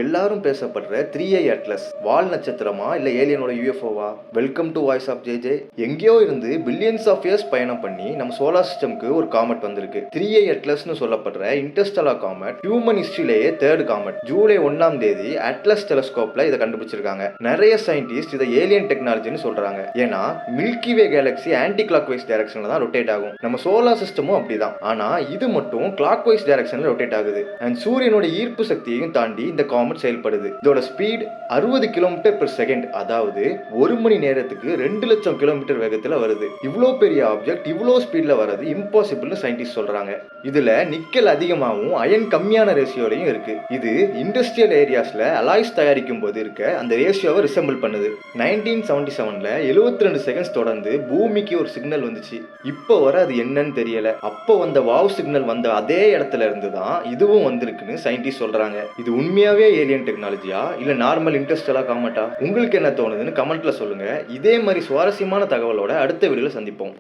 எல்லாரும் பேசப்படுற 3i atlas வால் நட்சத்திரமா இல்ல ஏலியனோட யூஎஃப்ஓவா? Welcome to voice of JJ. எங்கேயோ இருந்து பில்லியன்ஸ் ஆஃப் இயர்ஸ் பயணம் பண்ணி நம்ம சோலார் சிஸ்டம்க்கு ஒரு காமெட் வந்திருக்கு. 3i அட்லஸ்னு சொல்லப்படுற இன்டர்ஸ்டெல்லார் காமெட் ஹியூமன் ஹிஸ்டரியிலேயே தேர்ட் காமெட். ஜூலை 1ஆம் தேதி அட்லஸ் டெலஸ்கோப்ல இதை கண்டுபிடிச்சிருக்காங்க. நிறைய சயின்டிஸ்ட் இதை ஏலியன் டெக்னாலஜின்னு சொல்றாங்க. ஏன்னா மில்கி வே கேலக்சி ஆன்டி கிளாக் வைஸ் டைரக்ஷன்ல தான் ரொட்டேட் ஆகும். நம்ம சோலார் சிஸ்டமும் அப்படிதான். ஆனா இது மட்டும் கிளாக் வைஸ் டைரக்ஷன்ல ரொட்டேட் ஆகுது. அண்ட் சூரியனோட ஈர்ப்பு சக்தியையும் தாண்டி இந்த காமெட் செயல்படுது. இதோட ஸ்பீட் 60 km/s, அதாவது ஒரு மணி நேரத்துக்கு 2 லட்சம் கிலோமீட்டர் வேகத்துல வருது. இவ்வளோ பெரிய ஆப்ஜெக்ட் இவ்வளோ ஸ்பீட்ல வர்றது இம்பாசிபிள்னு சயின்டிஸ்ட் சொல்றாங்க. இதுல நிக்கல் அதிகமாகவும் அயன் கம்மியான ரேஷியோலையும் இருக்கு. இது இண்டஸ்ட்ரியல் ஏரியாஸ்ல அலாய்ஸ் தயாரிக்கும் போது இருக்க அந்த ரேஷியோவை ரிசம்பிள் பண்ணுது. 1977ல 72 செகண்ட்ஸ் தொடர்ந்து பூமிக்கு ஒரு சிக்னல் வந்துச்சு. இப்போ வர அது என்னன்னு தெரியல. அப்போ வந்த வாவ் சிக்னல் வந்த அதே இடத்துல இருந்து தான் இதுவும் வந்திருக்குன்னு சயின்டிஸ்ட் சொல்றாங்க. இது உண்மையாவே ஏலியன் டெக்னாலஜியா இல்ல நார்மல் இன்டர்ஸ்டெல்லார் காமெட்டா? உங்களுக்கு என்ன தோணுதுன்னு கமெண்ட்ல சொல்லுங்க. இதே மாதிரி சுவாரஸ்யமான தகவலோட அடுத்த வீடியோல சந்திப்போம்.